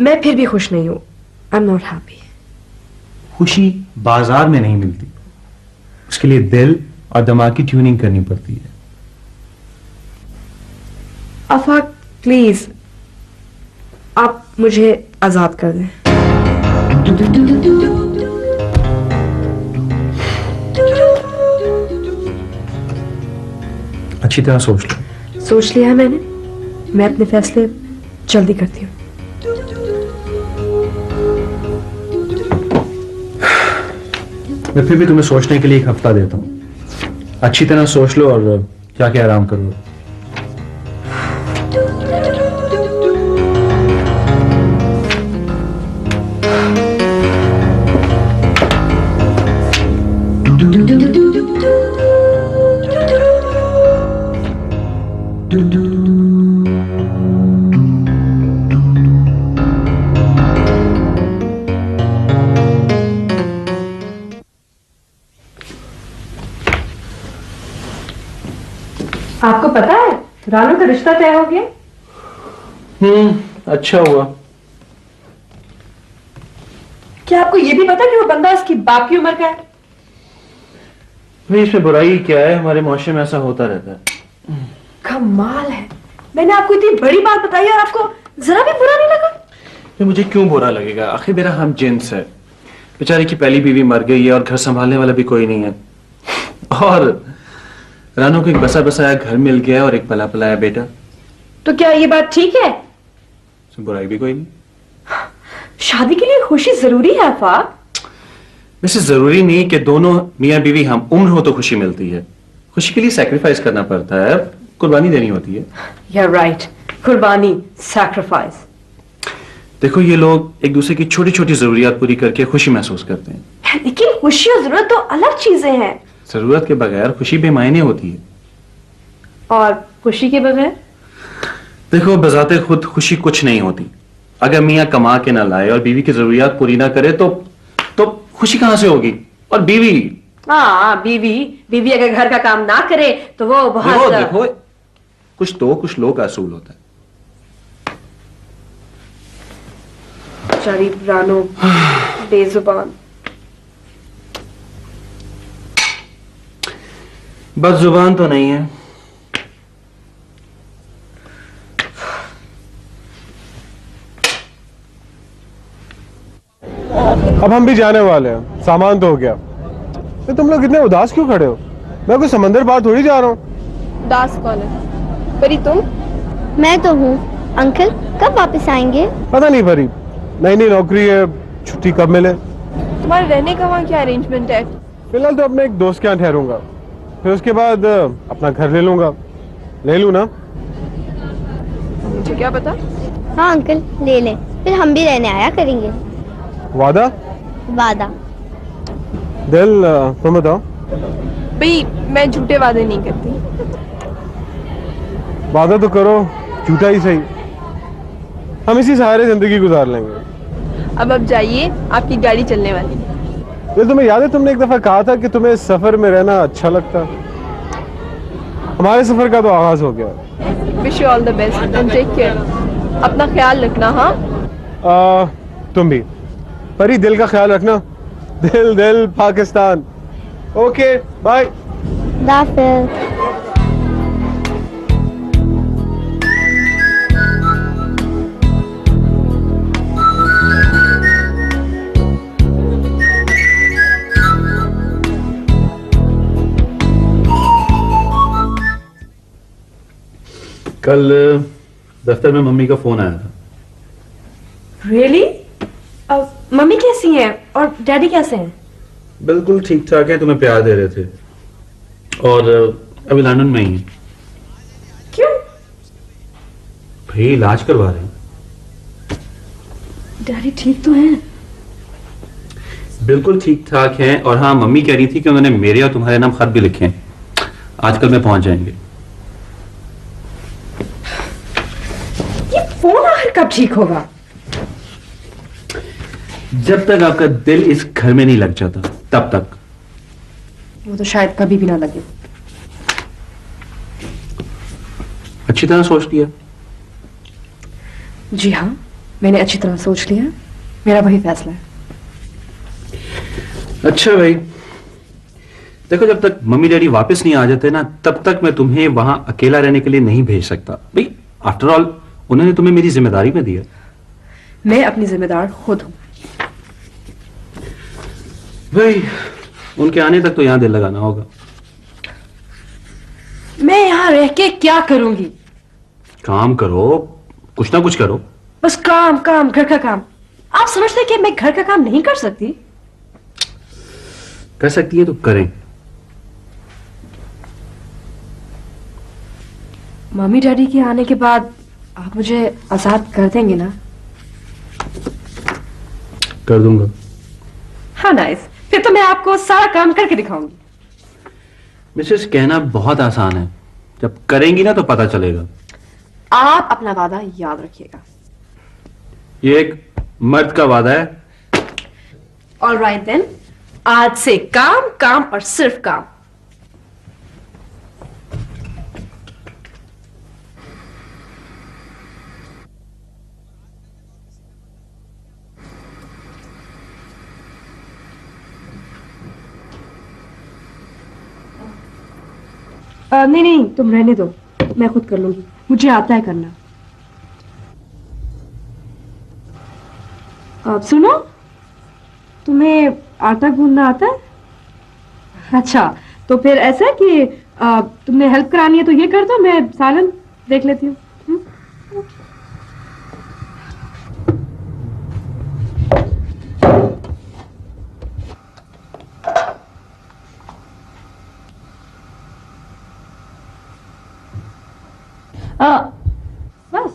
मैं फिर भी खुश नहीं हूं। I am not happy. खुशी बाजार में नहीं मिलती, उसके लिए दिल और दिमाग की ट्यूनिंग करनी पड़ती है। आफाक प्लीज, आप मुझे आजाद कर दें। अच्छी तरह सोच लो। सोच लिया है मैंने, मैं अपने फैसले जल्दी करती हूँ। मैं फिर भी तुम्हें सोचने के लिए एक हफ्ता देता हूं। अच्छी तरह सोच लो और जाके आराम करो। आपको पता है रानू का रिश्ता तय हो गया? अच्छा हुआ। क्या आपको ये भी पता कि वो बंदा उसकी बाप की उम्र का है? भाई इसमें बुराई क्या है, हमारे माशरे में ऐसा होता रहता है। कमाल है, मैंने आपको इतनी बड़ी बात बताई और आपको जरा भी बुरा नहीं लगा? तो मुझे क्यों बुरा लगेगा, आखिर मेरा हम जिन्स है। बेचारे की पहली बीवी मर गई है और घर संभालने वाला भी कोई नहीं है, और रानू को एक बसा बसाया घर मिल गया और एक पला पलाया बेटा। तो क्या ये बात ठीक है? बुराई भी कोई नहीं। शादी के लिए खुशी जरूरी है आफाक। वैसे जरूरी नहीं कि दोनों मियां बीवी हम उम्र हो तो खुशी मिलती है। खुशी के लिए सैक्रिफाइस करना पड़ता है, कुर्बानी देनी होती है। You're right, कुर्बानी, सैक्रिफाइस। देखो ये लोग एक दूसरे की छोटी छोटी जरूरियात पूरी करके खुशी महसूस करते हैं। लेकिन खुशी और जरूरत तो अलग चीजें हैं। जरूरत के बगैर खुशी बेमायने होती है। और खुशी के बगैर? देखो बजाते खुद खुशी कुछ नहीं होती। अगर मियां कमा के ना लाए और बीवी की जरूरियात पूरी ना करे तो खुशी कहां से होगी। और बीवी, हाँ बीवी अगर घर का काम ना करे तो वो बहुत देखो कुछ तो कुछ लोग का असूल होता है। शरीफ रानो बेजुबान। बस जुबान तो नहीं है। अब हम भी जाने वाले हैं, सामान तो हो गया। तो तुम लोग इतने उदास क्यों खड़े हो? मैं कोई समंदर पार थोड़ी जा रहा हूँ। उदास कौन है? परी तुम? मैं तो हूँ। अंकल कब वापस आएंगे? पता नहीं परी, नई नई नौकरी है, छुट्टी कब मिले। तुम्हारे रहने का वहाँ क्या अरेंजमेंट है? फिलहाल तो अपने एक दोस्त के यहाँ ठहरूंगा, फिर उसके बाद अपना घर ले लूंगा। ले लूँ ना? मुझे क्या पता। हाँ अंकल ले लें, फिर हम भी रहने आया करेंगे। वादा? वादा। दिल तुम बताओ। भाई मैं झूठे वादे नहीं करती। वादा तो करो, झूठा ही सही। हम इसी सहारे जिंदगी गुजार लेंगे। अब जाइए, आपकी गाड़ी चलने वाली है। दिल तुम्हें याद है तुमने एक दफा कहा था कि तुम्हें सफर में रहना अच्छा लगता। हमारे सफर का तो आगाज हो गया। Wish you all the best and take care. अपना ख्याल रखना। हाँ तुम भी परी, दिल का ख्याल रखना। दिल दिल पाकिस्तान। Okay bye. दाफिल। कल दफ्तर में मम्मी का फोन आया था। Really? मम्मी कैसी हैं और डैडी कैसे हैं? बिल्कुल ठीक ठाक है, तुम्हें प्यार दे रहे थे और अभी लंदन में ही हैं। क्यों? भाई इलाज करवा रहे हैं। डैडी ठीक तो हैं? बिल्कुल ठीक ठाक हैं। और हाँ, मम्मी कह रही थी कि उन्होंने मेरे और तुम्हारे नाम खत भी लिखे हैं, आजकल में पहुंच जाएंगे। ये फोन आखिर कब ठीक होगा? जब तक आपका दिल इस घर में नहीं लग जाता तब तक। वो तो शायद कभी भी ना लगे। अच्छी तरह सोच लिया? जी हाँ, मैंने अच्छी तरह सोच लिया, मेरा वही फैसला है। अच्छा भाई, देखो जब तक मम्मी डैडी वापस नहीं आ जाते ना, तब तक मैं तुम्हें वहां अकेला रहने के लिए नहीं भेज सकता भाई। आफ्टर ऑल उन्होंने तुम्हें मेरी जिम्मेदारी में दिया। मैं अपनी जिम्मेदार खुद हूं। भाई उनके आने तक तो यहां दिल लगाना होगा। मैं यहां रह के क्या करूंगी? काम करो, कुछ ना कुछ करो। बस काम काम, घर का काम। आप समझते हैं कि मैं घर का काम नहीं कर सकती? कर सकती है तो करें। मम्मी डैडी के आने के बाद आप मुझे आजाद कर देंगे ना? कर दूंगा। हाँ नाइस, फिर तो मैं आपको सारा काम करके दिखाऊंगी। मिसेस कहना बहुत आसान है, जब करेंगी ना तो पता चलेगा। आप अपना वादा याद रखिएगा। ये एक मर्द का वादा है। ऑलराइट देन, आज से काम काम और सिर्फ काम। नहीं नहीं, तुम रहने दो, मैं खुद कर लूंगी, मुझे आता है करना। अब सुनो, तुम्हें आटा गूंदना आता है? अच्छा, तो फिर ऐसा है कि तुमने हेल्प करानी है तो ये कर दो, मैं सालन देख लेती हूँ। बस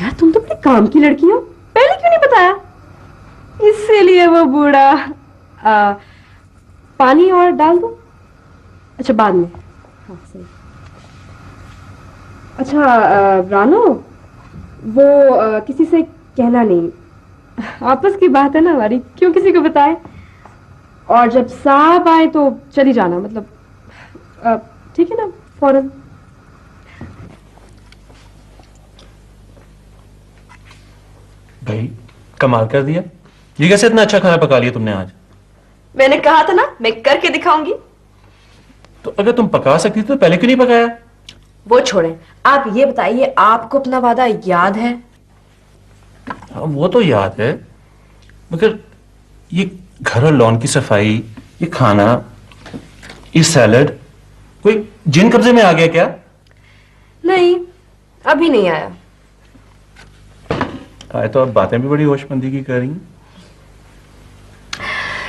यार, तुम तो बड़े काम की लड़की हो, पहले क्यों नहीं बताया? इसीलिए वो बूढ़ा। पानी और डाल दो। अच्छा, बाद में। हाँ सही। अच्छा रानो, वो किसी से कहना नहीं, आपस की बात है ना हमारी, क्यों किसी को बताए? और जब साहब आए तो चली जाना, मतलब ठीक है ना, फौरन। भाई कमाल कर दिया, ये कैसे इतना अच्छा खाना पका लिया तुमने आज? मैंने कहा था ना, मैं करके दिखाऊंगी। तो अगर तुम पका सकती थी तो पहले क्यों नहीं पकाया? वो छोड़ें, आप ये बताइए, आपको अपना वादा याद है? हाँ वो तो याद है, मगर ये घर और लॉन की सफाई, ये खाना, ये सैलड, कोई जिन कब्जे में आ गया क्या? नहीं, अभी नहीं आया। आए तो अब बातें भी बड़ी होशमंदी की कर रही हैं।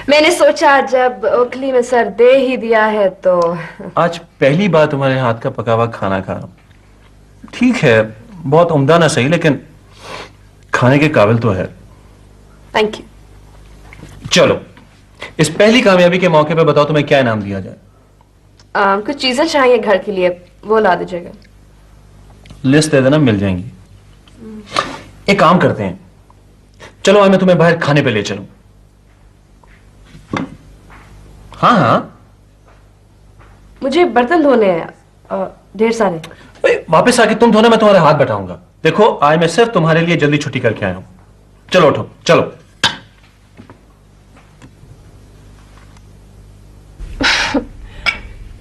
मैंने सोचा जब ओखली में सर दे ही दिया है तो। आज पहली बार तुम्हारे हाथ का पका हुआ खाना खा रहा हूं। ठीक है, बहुत उम्दा ना सही, लेकिन खाने के काबिल तो है। Thank you. चलो, इस पहली कामयाबी के मौके पे बताओ तुम्हें क्या इनाम दिया जाए? कुछ चीजें चाहिए घर के लिए, वो ला दीजिएगा। लिस्ट दे देना, मिल जाएंगी। एक काम करते हैं, चलो आज मैं तुम्हें बाहर खाने पे ले चलूं। हाँ हाँ, मुझे बर्तन धोने हैं ढेर सारे। वापस आके तुम धोना, मैं तुम्हारे हाथ बैठाऊंगा। देखो आज मैं सिर्फ तुम्हारे लिए जल्दी छुट्टी करके आया हूं। चलो उठो, चलो।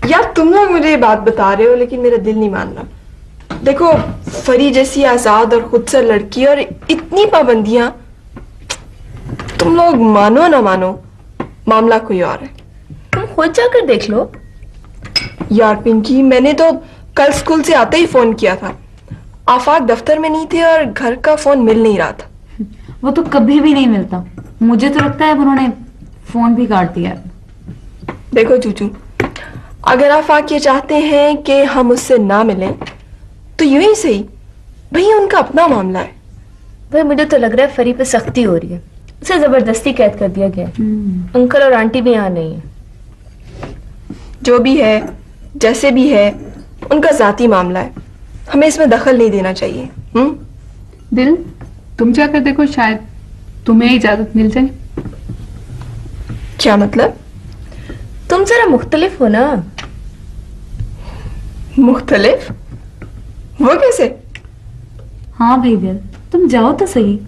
यार तुम लोग मुझे ये बात बता रहे हो, लेकिन मेरा दिल नहीं मान रहा। देखो, फरी जैसी आजाद और खुद से लड़की और इतनी पाबंदियां, तुम लोग मानो ना मानो, मामला कोई और है। तुम खुद जाकर देख लो। यार पिंकी, मैंने तो कल स्कूल से आते ही फोन किया था। आफाक दफ्तर में नहीं थे और घर का फोन मिल नहीं रहा था। वो तो कभी भी नहीं मिलता। मुझे तो लगता है उन्होंने फोन भी काट दिया। देखो चूचू, अगर आफाक ये चाहते हैं कि हम उससे ना मिलें तो यूं ही सही, भाई उनका अपना मामला है। भाई मुझे तो लग रहा है फरी पे सख्ती हो रही है, उसे जबरदस्ती कैद कर दिया गया है। अंकल और आंटी भी यहाँ नहीं है। जो भी है, जैसे भी है उनका जाती मामला है, हमें इसमें दखल नहीं देना चाहिए। दिल, तुम जाकर देखो, शायद तुम्हें इजाजत मिल जाए। क्या मतलब? तुम जरा मुख्तलिफ हो ना। मुख्तलिफ? वो कैसे? हाँ भाई दिल, तुम जाओ तो सही,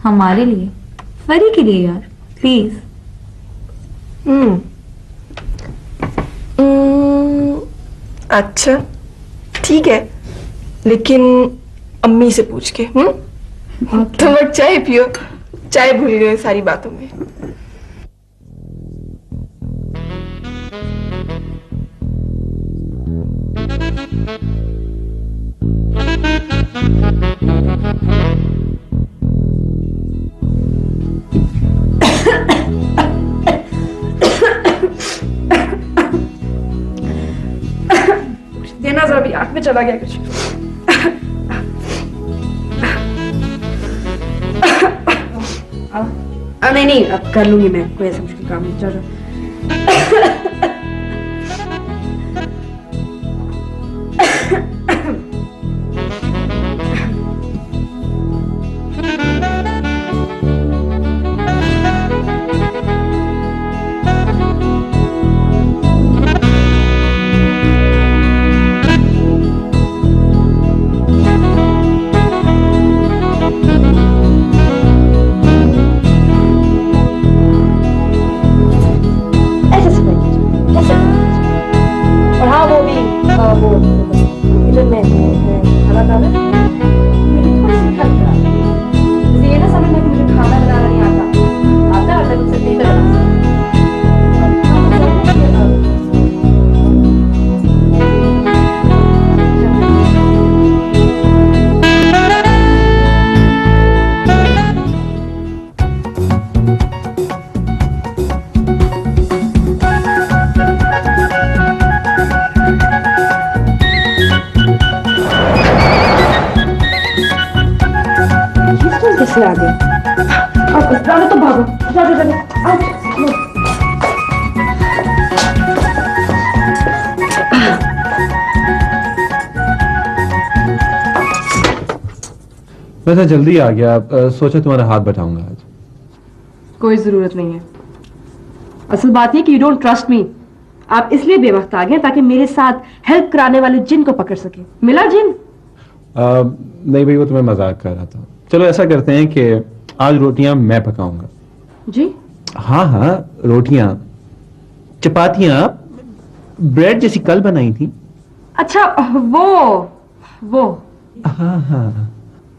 हमारे लिए, फरी के लिए यार, प्लीज। अच्छा ठीक है, लेकिन अम्मी से पूछ के। तुम लोग चाय पियो, चाय भूल गए सारी बातों में। देना जरा भी, आंख में चला गया कुछ। नहीं नहीं, अब कर लूंगी मैं, कोई ऐसा मुश्किल काम नहीं। जाओ जाओ। कैसे आ गए? अब जाओ तो भागो, जाओ जाओ आओ। वैसे जल्दी आ गया, सोचा तुम्हारा हाथ बटाऊंगा आज। कोई जरूरत नहीं है। असल बात है कि यू डोंट ट्रस्ट मी। आप इसलिए बेवक्त आ गए ताकि मेरे साथ हेल्प कराने वाले जिन को पकड़ सके। मिला जिन? नहीं भाई, वो तुम्हें मजाक कर रहा था। चलो ऐसा करते हैं कि आज रोटियां मैं पकाऊंगा। जी? हाँ हाँ, रोटियां, चपातियां, ब्रेड जैसी कल बनाई थी। अच्छा, वो हाँ हाँ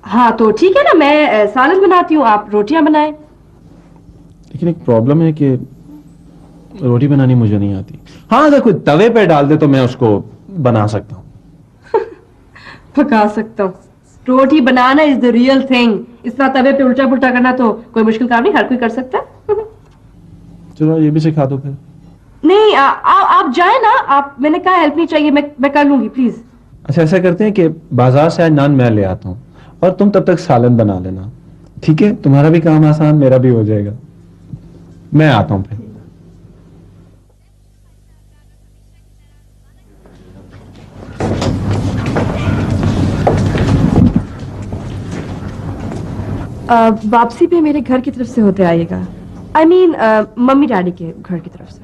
हाँ, तो ठीक है ना, मैं सालन बनाती हूँ, आप रोटियां बनाएं। लेकिन एक प्रॉब्लम है कि रोटी बनानी मुझे नहीं आती। हाँ, अगर कोई तवे पे डाल दे तो मैं उसको बना सकता हूँ। पका सकता हूँ? रोटी बनाना इज द रियल थिंग। इस तरह तवे पे उल्टा पुल्टा करना तो कोई मुश्किल काम नहीं, हर कोई कर सकता है। चलो ये भी सिखा दो फिर। नहीं, आप जाए ना, आप, मैंने कहा हेल्प नहीं चाहिए, मैं कर लूंगी, प्लीज। अच्छा ऐसा करते हैं कि बाजार से आज नान मैं ले आता हूँ और तुम तब तक सालन बना लेना, ठीक है? तुम्हारा भी काम आसान, मेरा भी हो जाएगा। मैं आता हूँ फिर। वापसी पे मेरे घर की तरफ से होते आइएगा। I mean, मम्मी डैडी के घर की तरफ से।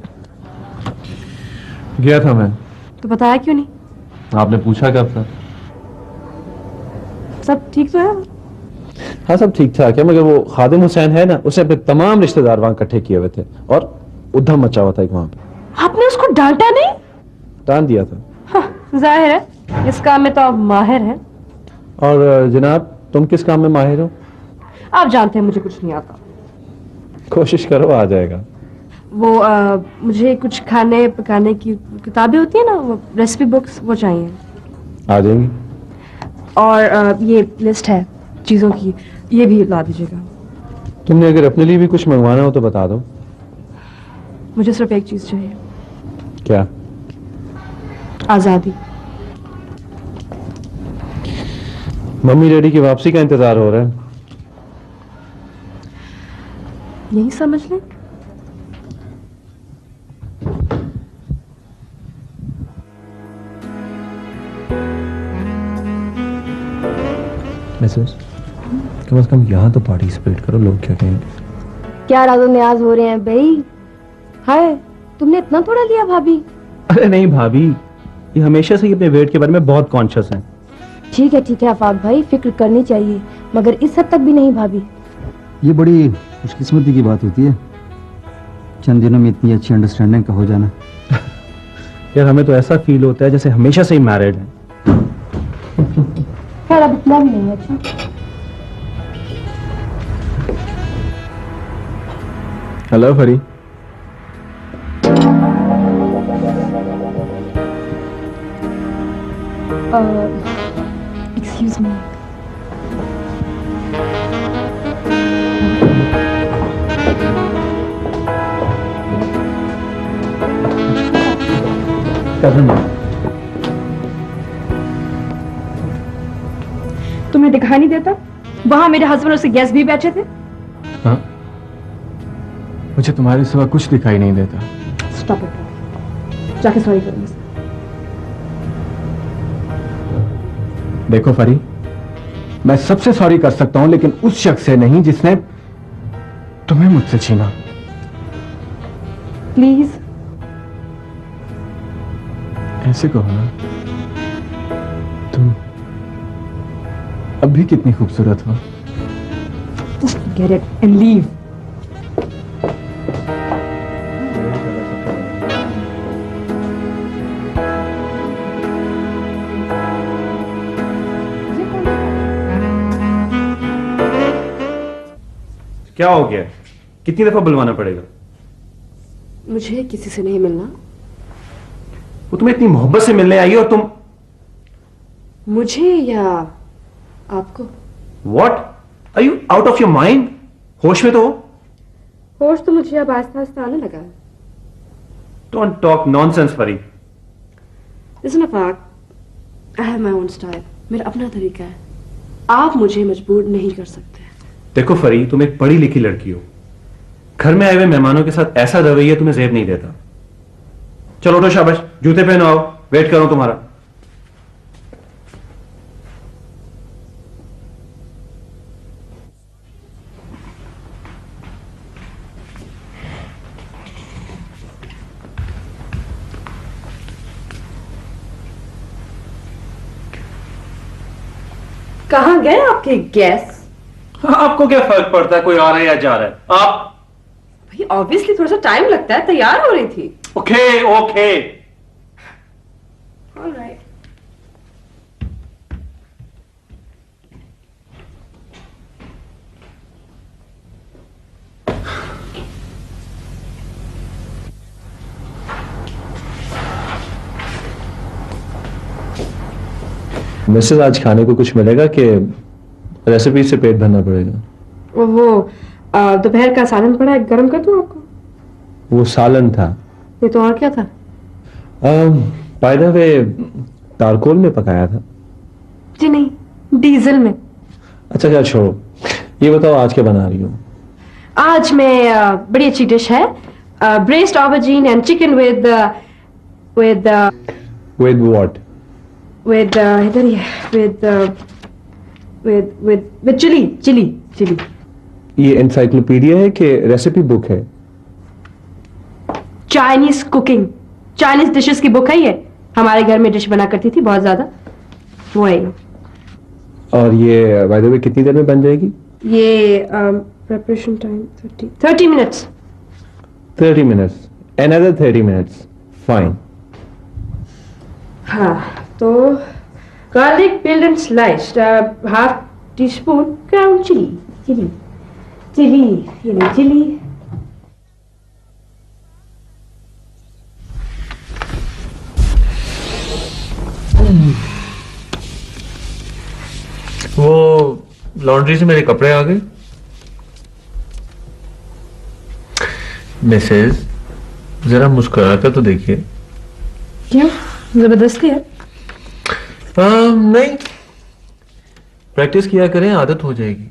गया था मैं। तो बताया क्यों नहीं? आपने पूछा कब था? सब ठीक तो है? हाँ सब ठीक ठाक है, मगर वो खादिम हुसैन है ना, उसने अपने तमाम रिश्तेदार वहां इकट्ठे किए हुए थे और उधम मचा हुआ था एक वहां पे। आपने उसको डांटा नहीं? टान दिया था। हाँ, जाहिर है इस काम में तो आप माहिर हैं। और जनाब, तुम किस काम में माहिर हो? आप जानते हैं मुझे कुछ नहीं आता। कोशिश करो, आ जाएगा। वो मुझे कुछ खाने पकाने की किताबें होती है ना, वो रेसिपी बुक्स, वो चाहिए। आ जाएंगी। और ये लिस्ट है चीजों की, ये भी ला दीजिएगा। तुमने अगर अपने लिए भी कुछ मंगवाना हो तो बता दो। मुझे सिर्फ एक चीज चाहिए। क्या? आजादी। मम्मी डैडी की वापसी का इंतजार हो रहा है। यही समझ लें। मिसेस, कम से कम यहाँ तो पार्टिसिपेट करो, लोग क्या कहेंगे। क्या राजो न्याज हो रहे हैं भाई? हाय, तुमने इतना थोड़ा लिया भाभी? अरे नहीं भाभी, ये हमेशा से ही अपने वेट के बारे में बहुत कॉन्शियस हैं। ठीक है आफाक भाई, फिक्र करनी चाहिए, मगर इस हद तक भी नहीं भाभी। ये बड़ी खुशकिस्मती की बात होती है, चंद दिनों में इतनी अच्छी अंडरस्टैंडिंग का हो जाना। यार हमें तो ऐसा फील होता है जैसे हमेशा से ही मैरिड हैं। खैर अब इतना भी नहीं है। अच्छा हेलो फरी। Excuse me. तुम्हें दिखाई नहीं देता? वहां मेरे हस्बैंड और उसके गेस्ट भी बैठे थे। हाँ, मुझे तुम्हारे सिवा कुछ दिखाई नहीं देता। स्टॉप इट, जाके सॉरी करो मुझसे। देखो फरी, मैं सबसे सॉरी कर सकता हूं, लेकिन उस शख्स से नहीं जिसने तुम्हें मुझसे छीना। प्लीज ऐसे कहो ना, तुम अब भी कितनी खूबसूरत हो। Get it and leave. क्या हो गया? कितनी दफा बुलवाना पड़ेगा? मुझे किसी से नहीं मिलना। वो तुम्हें इतनी मोहब्बत से मिलने आई और तुम। मुझे या आपको? What? Are you out of your mind? होश में तो हो? होश तो मुझे अब आस्ता आस्ता आने लगा है। Don't talk nonsense, फरी। Listen Afaq, I have my own style, मेरा अपना तरीका है। आप मुझे मजबूर नहीं कर सकते। देखो फरी, तुम एक पढ़ी लिखी लड़की हो, घर में आए हुए मेहमानों के साथ ऐसा रवैया तुम्हें जेब नहीं देता। चलो उठो, शाबाश, जूते पहनो, आओ, वेट करो तुम्हारा। कहाँ गए आपके गेस्ट? आपको क्या फर्क पड़ता है कोई आ रहा है या जा रहा है? आप भाई ऑब्वियसली थोड़ा सा टाइम लगता है, तैयार हो रही थी। Okay okay. ऑलराइट। मिसेस, आज खाने को कुछ मिलेगा कि रेसिपी से पेट भरना पड़ेगा? वो दोपहर का सालन पड़ा है, गर्म कर दूं आपको? वो सालन था। ये तो और क्या था? बाय द वे, चारकोल में पकाया था। जी नहीं, डीजल में। अच्छा क्या, छोड़ो, ये बताओ आज क्या बना रही हो? आज मैं बड़ी अच्छी डिश है, breast aubergine and chicken with with with what? With इधर ही है, विद चिली। ये एनसाइक्लोपीडिया है कि रेसिपी बुक है? चाइनीज कुकिंग, चाइनीज डिशेस की बुक है ये। हमारे घर में डिश बना करती थी बहुत ज्यादा, वो है ये। और ये बाय द वे कितनी देर में बन जाएगी? ये preparation time 30 minutes. 30 minutes, another 30 minutes, fine. हाँ, तो garlic peeled and sliced, half teaspoon ground chili, ये नहीं चिली। वो लॉन्ड्री से मेरे कपड़े आ गए। मिसेस, जरा मुस्कुराकर तो देखिए। क्यों, जबरदस्ती है? नहीं, प्रैक्टिस किया करें, आदत हो जाएगी।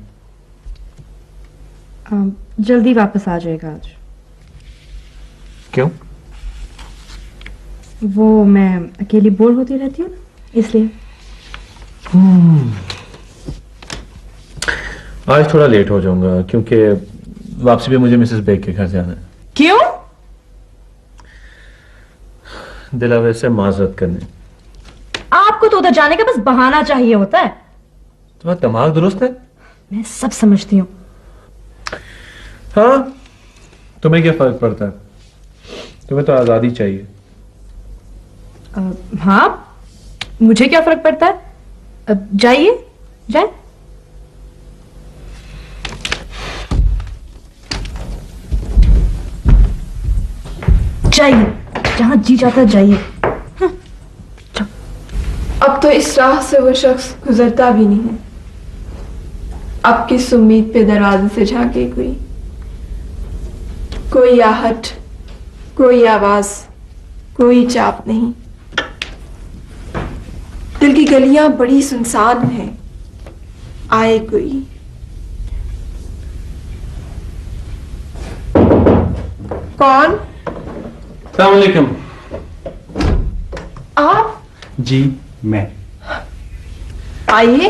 जल्दी वापस आ जाएगा आज। क्यों? वो मैं अकेली बोर होती रहती हूँ ना, इसलिए। आज थोड़ा लेट हो जाऊंगा क्योंकि वापसी पे मुझे मिसेस बेग के घर जाना है। क्यों? दिलावर से माजरत करने। आपको तो उधर जाने का बस बहाना चाहिए होता है। तुम्हारा दिमाग दुरुस्त है? मैं सब समझती हूँ। हाँ, तुम्हें क्या फर्क पड़ता है? तुम्हें तो आजादी चाहिए। हाँ, मुझे क्या फर्क पड़ता है? अब जाइए, जाए। जाइए, जहां जी चाहता है जाइए। अब तो इस राह से वो शख्स गुजरता भी नहीं है। अब किस उम्मीद पे दरवाजे से झांके कोई आहट, कोई आवाज, कोई चाप नहीं। दिल की गलियां बड़ी सुनसान हैं। आए कोई। कौन? अस्सलाम वालेकुम। आप? जी मैं। आइए।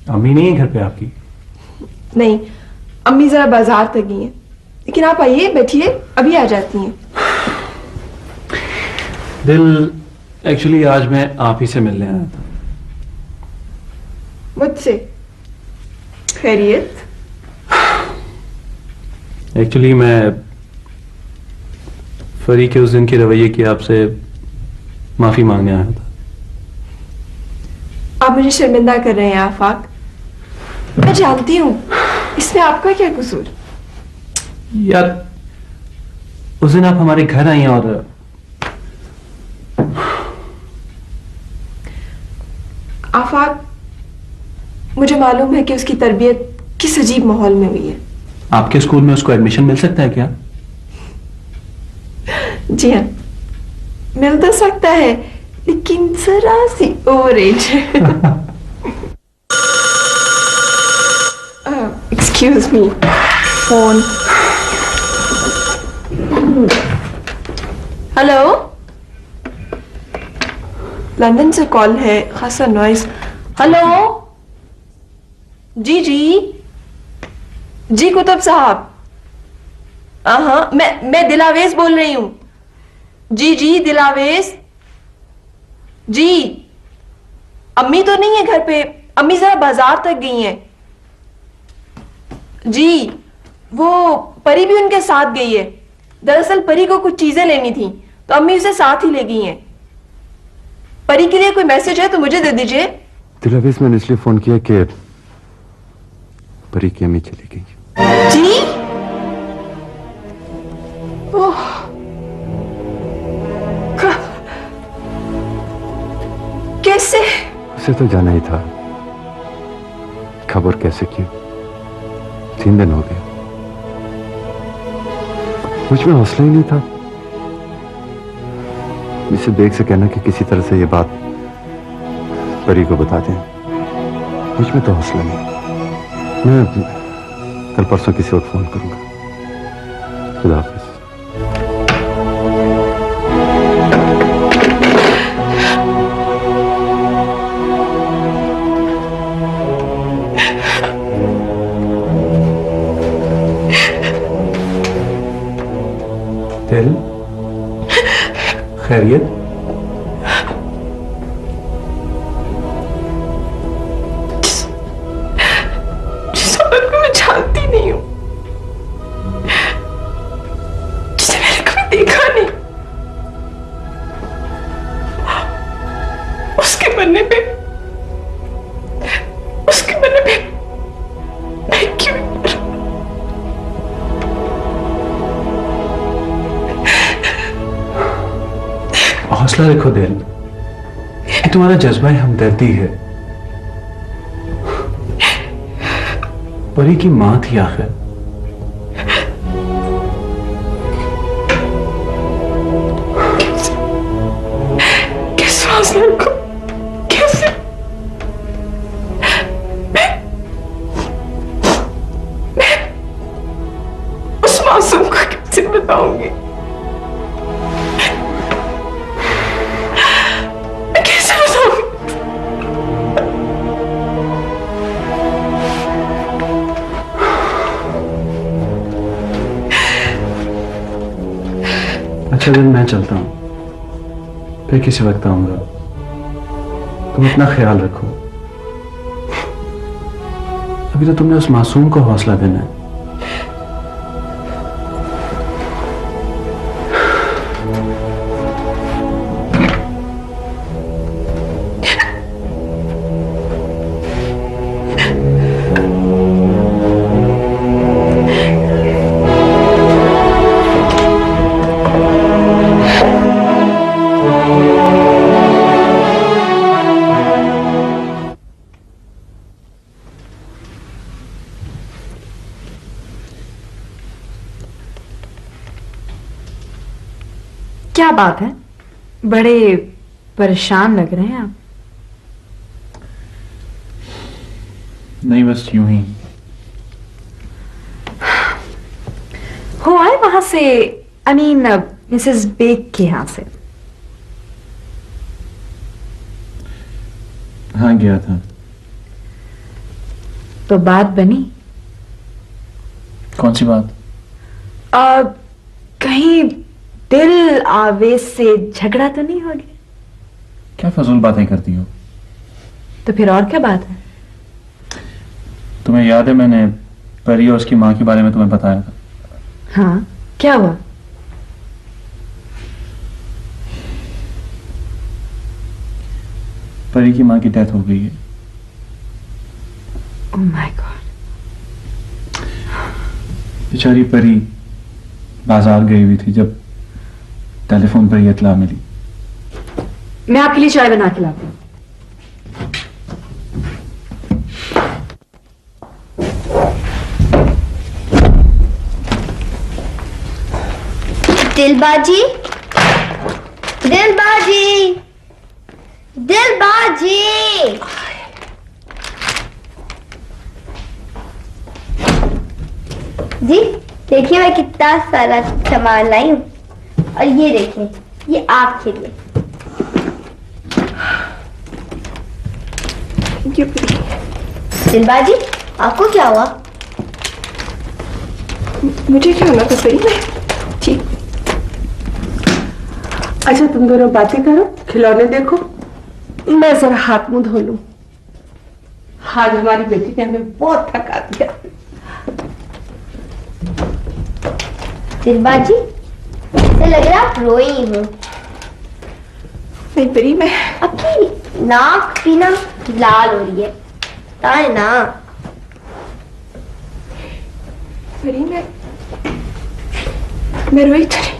अम्मी नहीं है घर पे आपकी? नहीं, अम्मी जरा बाजार तक गई हैं। लेकिन आप आइए, बैठिए, अभी आ जाती हैं। दिल, एक्चुअली आज मैं आप ही से मिलने आया था। मुझसे? खैरियत? एक्चुअली मैं फरी के उस दिन के रवैये की आपसे माफी मांगने आया था। आप मुझे शर्मिंदा कर रहे हैं आफाक। मैं जानती हूँ, इसमें आपका क्या कसूर? यार, उस दिन आप हमारे घर आई और आफाक, मुझे मालूम है कि उसकी तरबियत किस अजीब माहौल में हुई है। आपके स्कूल में उसको एडमिशन मिल सकता है क्या? जी हाँ, मिल तो सकता है, लेकिन जरा सी ओवर एज है। Excuse me, phone. Hello, London से कॉल है, खासा नॉइज। हेलो, जी जी जी, कुतुब साहब। हाँ, मैं दिलावेज बोल रही हूँ। जी जी, दिलावेज जी। अम्मी तो नहीं है घर पे, अम्मी जरा बाजार तक गई हैं। जी, वो परी भी उनके साथ गई है। दरअसल परी को कुछ चीजें लेनी थी, तो अम्मी उसे साथ ही ले गई हैं। परी के लिए कोई मैसेज है तो मुझे दे दीजिए। दिलावेज, मैंने इसलिए फोन किया कि परी की अम्मी चली गई। जी? ओह, कैसे? उसे तो जाना ही था, खबर कैसे क्यों? 3 दिन हो गए, मुझ में हौसला ही नहीं था। इसे देख से कहना कि किसी तरह से ये बात परी को बता दें, मुझ में तो हौसला नहीं। मैं कल परसों किसी और फोन करूंगा। खुदा हाफिज। दिल, खैरियत? मैं जानती नहीं हूं, जिसे मैंने कभी देखा नहीं, उसके मरने पे मैं क्यों? हौसला रखो दिल, ये तुम्हारा जज्बा हमदर्दी है। परी की मां थी आखिर। कैसे हौसला रखो? कैसे? मैं उस मासूम को कैसे बताऊंगी? अच्छा दिन, मैं चलता हूं, फिर किसी वक्त आऊंगा। तुम अपना ख्याल रखो। अभी तो तुमने उस मासूम को हौसला देना है। क्या बात है, बड़े परेशान लग रहे हैं आप। नहीं, बस यूं ही। हो आए वहां से, आई मीन मिसेस बेग के यहां से? हाँ, गया था। तो बात बनी? कौन सी बात? कहीं दिल आवेश से झगड़ा तो नहीं हो गया? क्या फजूल बातें करती हो? तो फिर और क्या बात है? तुम्हें याद है मैंने परी और उसकी माँ के बारे में तुम्हें बताया था? हाँ, क्या हुआ? परी की माँ की डेथ हो गई है। Oh my God. बेचारी परी बाजार गई हुई थी जब टेलीफोन पर यह इत्तला मिली। मैं आपके लिए चाय बना के लाती हूँ। दिलबाजी, दिलबाजी, दिलबाजी। जी देखिए मैं कितना सारा सामान लाई हूँ, और ये देखिए, ये आपके लिए। दिलबाजी, आपको क्या हुआ? मुझे क्या होना था परी? मैं ठीक। अच्छा तुम दोनों बातें करो, खिलौने देखो, मैं जरा हाथ मुंह धो लूं। आज हमारी बेटी ने हमें बहुत थका दिया। दिलबाजी, ऐसे लग रहा आप रोई हूँ। नहीं परी, मैं आपकी नाक भी ना लाल हो रही है, ताए ना। परी, मैं रोई तो नहीं।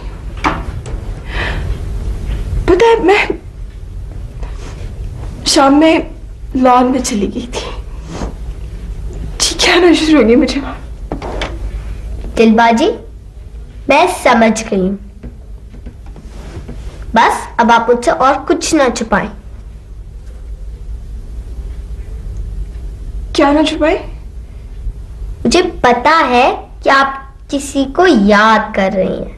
पता है, मैं शाम में लॉन में चली गई थी। ठीक है ना, शुरू हो गई मुझे। दिलबाजी, मैं समझ गई हूँ। बस अब आप मुझसे और कुछ ना छुपाएं। क्या ना छुपाए? मुझे पता है कि आप किसी को याद कर रही हैं।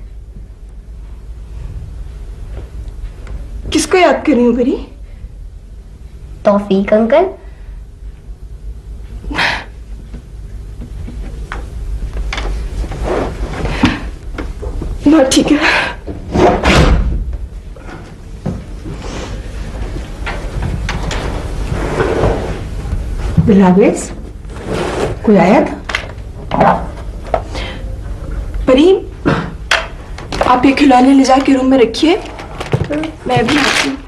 किसको याद कर रही हूँ परी? तौफीक अंकल। ना ठीक है। बिलावेश, कोई आया था? परी, आप ये खिलौने ले जाके रूम में रखिए, मैं अभी आती हूँ।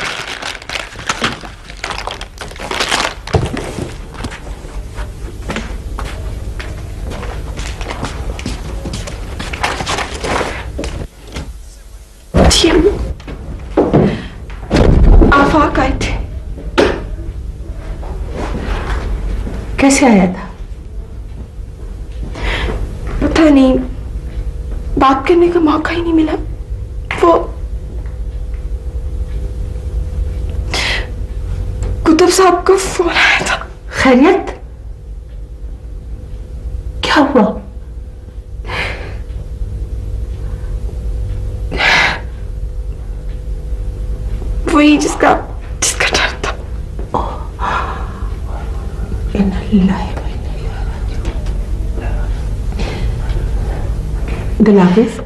आफाक आए थे। कैसे आया था? पता नहीं, बात करने का मौका ही नहीं मिला। वो कुतुब साहब का फोन आया था। खैरियत? क्या हुआ? वही जिसका डर था। दिलावेश,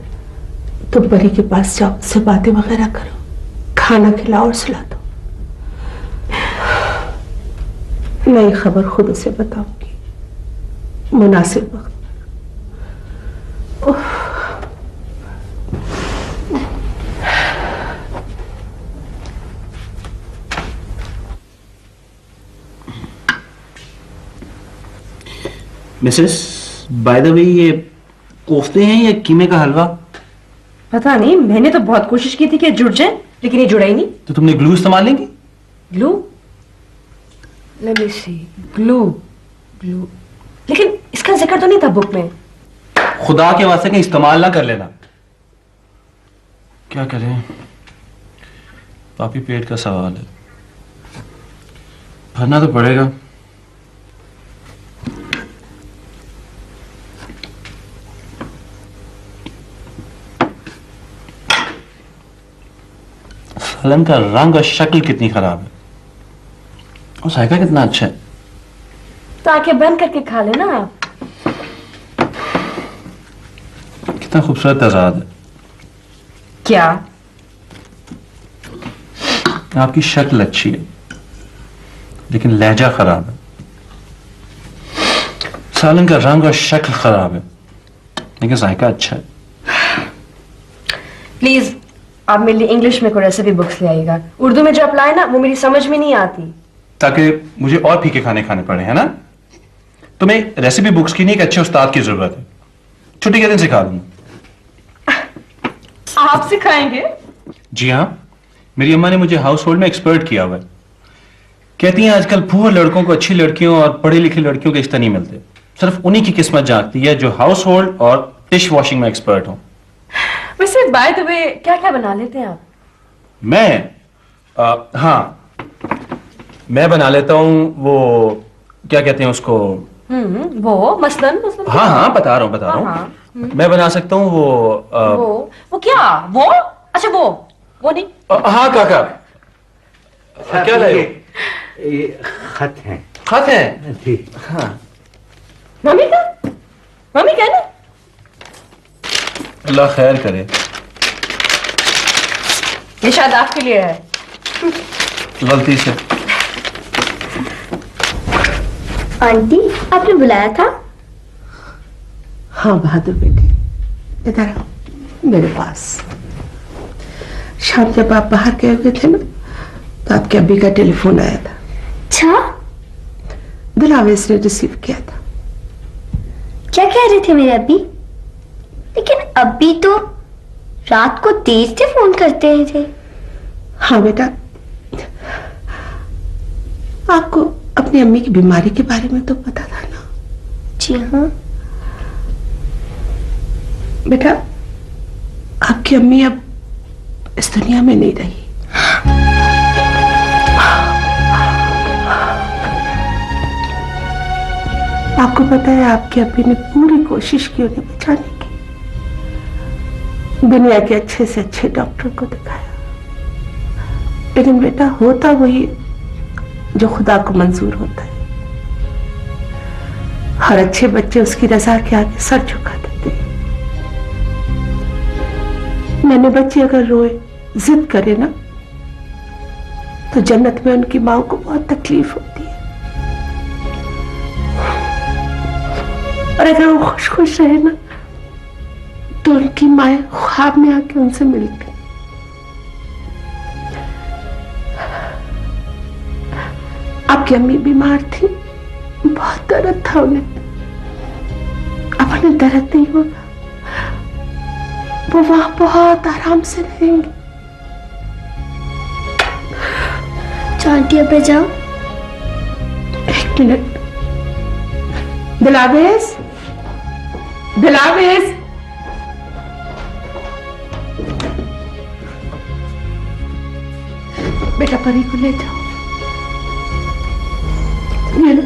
तुम परी के पास जाओ, उससे बातें वगैरह करो, खाना खिलाओ और सुला दो। नई खबर खुद उसे बताऊंगी मुनासिब वक्त पर। उफ। मिसेस, बाय द वे, ये कोफ्ते हैं या कीमे का हलवा? पता नहीं, मैंने तो बहुत कोशिश की थी कि जुड़ जाए, लेकिन ये जुड़ा ही नहीं। तो तुमने ग्लू इस्तेमाल नहीं की? ग्लू? लेट मी सी। ग्लू ग्लू, लेकिन इसका जिक्र तो नहीं था बुक में। खुदा के वास्ते कहीं इस्तेमाल ना कर लेना। क्या करें, पापी पेट का सवाल है, भरना तो पड़ेगा। सालन का रंग और शक्ल कितनी खराब है, और जायका कितना अच्छा है। तो आंखें बंद करके खा लेना आप। कितना खूबसूरत तजाद है। क्या? आपकी शक्ल अच्छी है लेकिन लहजा खराब है। सालन का रंग और शक्ल खराब है लेकिन जायका अच्छा है। प्लीज आप मेरे लिए इंग्लिश में कोई रेसिपी बुक्स ले आइएगा। उर्दू में जो अप्लाई ना वो मेरी समझ में नहीं आती। ताकि मुझे और फीके खाने खाने पड़े, है ना? तुम्हें रेसिपी बुक्स की नहीं, एक अच्छे उस्ताद की जरूरत है। छुट्टी के दिन सिखा दूंगा। आप सिखाएंगे? जी हाँ, मेरी अम्मा ने मुझे हाउस होल्ड में एक्सपर्ट किया हुआ है। कहती हैं आजकल पुअर लड़कों को अच्छी लड़कियों और पढ़े लिखे लड़कियों के रिश्ते नहीं मिलते, सिर्फ उन्हीं की किस्मत जागती है जो हाउस होल्ड और डिश वॉशिंग में एक्सपर्ट हो। वैसे बाय द वे क्या क्या बना लेते हैं आप? मैं हाँ, मैं बना लेता हूँ वो, क्या कहते हैं उसको? वो मसलन हाँ हाँ, बता रहा हूँ। मैं बना सकता हूँ वो क्या? वो अच्छा, वो नहीं। हाँ काका, क्या लाए हो? ये खत है। खत है? जी हाँ। मम्मी क्या ना? अल्लाह खैर करे। ये शायद आपके लिए है। गलती से। आंटी आपने बुलाया था? हाँ बहादुर बेटे, इधर आओ मेरे पास। शाम जब आप बाहर गए हुए थे ना, तो आपके अब्बी का टेलीफोन आया था। अच्छा, दिलावेश ने रिसीव किया था। क्या कह रहे थे मेरे अब्बी? लेकिन अब्बी तो रात को देर से फोन करते थे। हाँ बेटा, आपको अपनी अम्मी की बीमारी के बारे में तो पता था ना? जी हाँ बेटा, आपकी अम्मी अब इस दुनिया में नहीं रही। आपको पता है आपकी अम्मी ने पूरी कोशिश की उन्हें बचाने की। दुनिया के अच्छे से अच्छे डॉक्टर को दिखाया, लेकिन बेटा होता वही जो खुदा को मंजूर होता है। हर अच्छे बच्चे उसकी रजा के आगे सर झुका देते हैं। मैंने बच्चे अगर रोए, जिद करे ना, तो जन्नत में उनकी मां को बहुत तकलीफ होती है, और अगर वो खुश खुश रहे ना, तो उनकी माएं ख्वाब में आके उनसे मिलती। आपकी अम्मी बीमार थी, बहुत दर्द था उन्हें। अब उन्हें दर्द नहीं होगा, वो वहां बहुत आराम से रहेंगे। आंटी अब जाओ। एक मिनट, दिलावेश, दिलावेश, बेटा परी को ले जाओ। ये लो।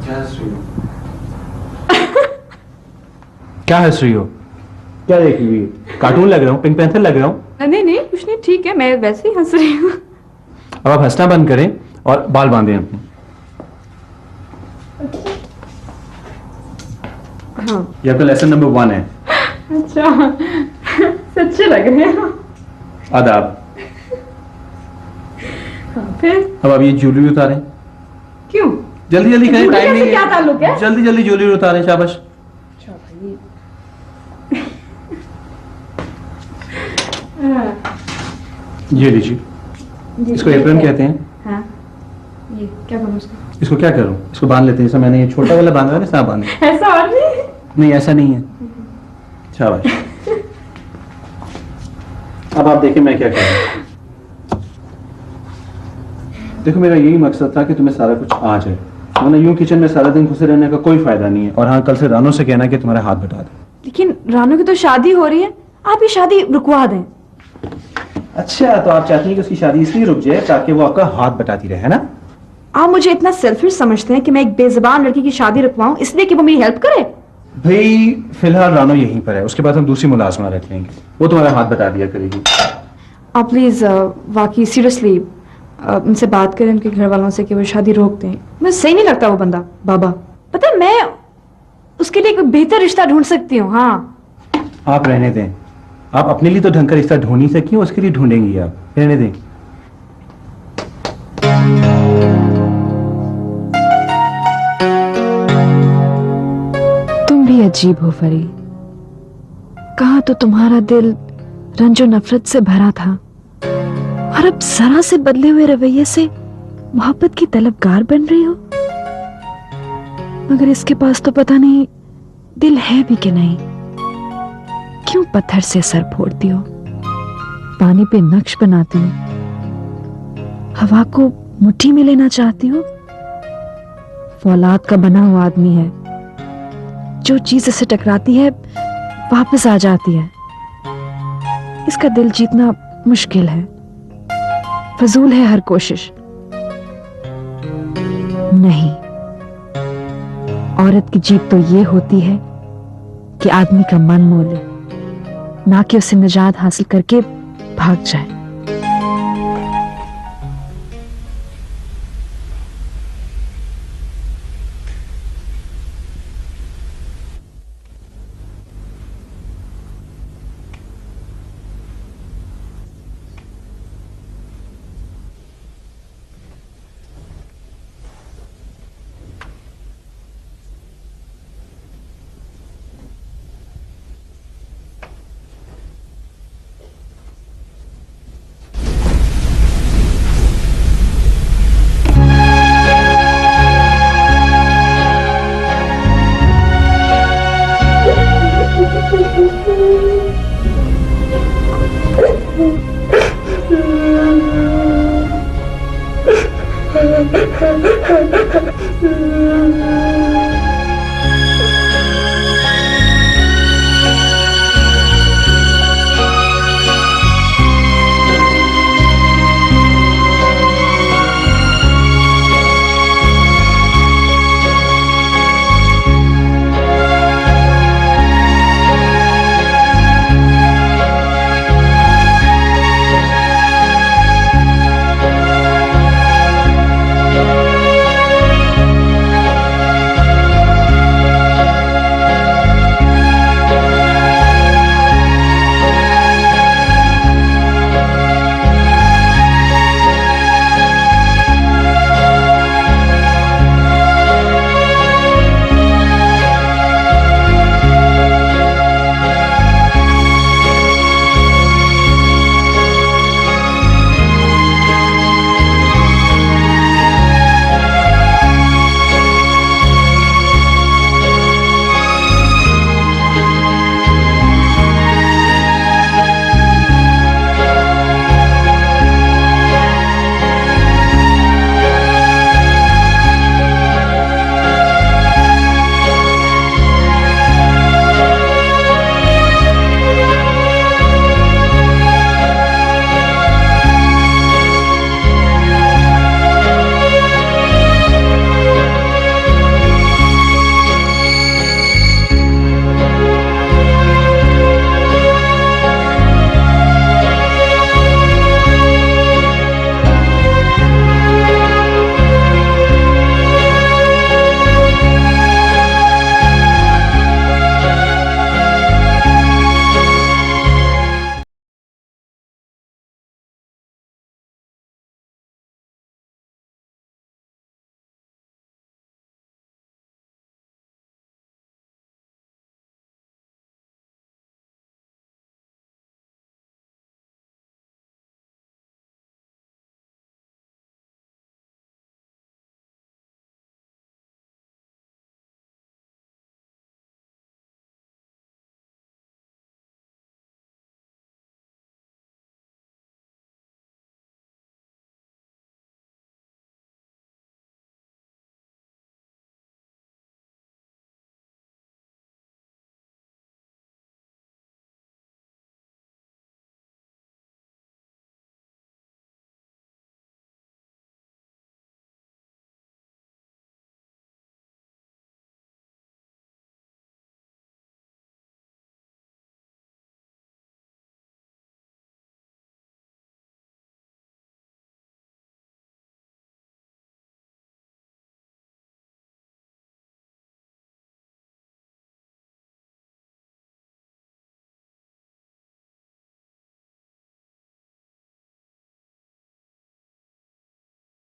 क्या हंस रही हो? क्या देख रही हो? कार्टून लग रहा हूँ? पिंक पैंथर लग रहा हूँ? नहीं नहीं कुछ नहीं, ठीक है, मैं वैसे ही हंस रही हूँ। अब आप हंसना बंद करें और बाल बांधें अपने। हाँ। ये आपका लेसन नंबर 1 है। अच्छा, सच्चे लग रहे हैं। आदाब। फिर अब आप ये ज्वेलरी उतारें। क्यों? जल्दी जल्दी करें, ज्वेलरी टाइम से नहीं क्या ताल्लुक है? जल्दी जल्दी ज्वेलरी उतारें, शाबाश। ये लीजिए, इसको एप्रन कहते हैं। हाँ, ये क्या करूँ उसको? इसको क्या करूं? इसको बांध लेते हैं, जैसा मैंने ये छोटा वाला बांधा है ना, ऐसा बांधे। ऐसा और नहीं? नहीं ऐसा नहीं है। शाबाश। अब आप देखें मैं क्या कर रहा हूं। देखो मेरा यही मकसद था कि तुम्हें सारा कुछ आ जाए, वरना यूं किचन में सारा दिन घुसे रहने का कोई फायदा नहीं है। और हाँ, कल से रानो से कहना कि तुम्हारे हाथ बटा दे। लेकिन रानो की तो शादी हो रही है, आप ये शादी रुकवा दें। अच्छा, तो आप चाहती हैं कि उसकी शादी इसलिए रुक जाए ताकि वो आपका हाथ बटाती रहे, है ना? आप मुझे इतना सेल्फिश समझते हैं कि मैं एक बेजुबान लड़की की शादी रुकवाऊं इसलिए कि वो मेरी हेल्प करे? भाई फिलहाल रानो यहीं पर है, उसके बाद हम दूसरी मुलाजमा रख लेंगे, वो तुम्हारा हाथ बटा दिया करेगी। आप प्लीज वाकई सीरियसली उनसे बात करें, उनके घर वालों से कि वो शादी रोक दें। मुझे सही नहीं लगता वो बंदा बाबा। पता है मैं उसके लिए एक बेहतर रिश्ता ढूंढ सकती हूँ। हाँ, आप रहने दें, आप अपने लिए तो ढंग का रिश्ता ढूंढ नहीं सकती, उसके लिए ढूंढेंगी आप, रहने दें। तुम भी अजीब हो फरी। कहा तो तुम्हारा दिल रंजो नफरत से भरा था, और अब जरा से बदले हुए रवैये से मोहब्बत की तलबगार बन रही हो। मगर इसके पास तो पता नहीं दिल है भी कि नहीं। क्यों पत्थर से सर फोड़ती हो, पानी पे नक्श बनाती हो, हवा को मुट्ठी में लेना चाहती हो। फौलाद का बना हुआ आदमी है, जो चीज इसे टकराती है वापस आ जाती है। इसका दिल जीतना मुश्किल है, फजूल है हर कोशिश। नहीं, औरत की जीत तो ये होती है कि आदमी का मन मोह ले, ना कि उसे निजात हासिल करके भाग जाए।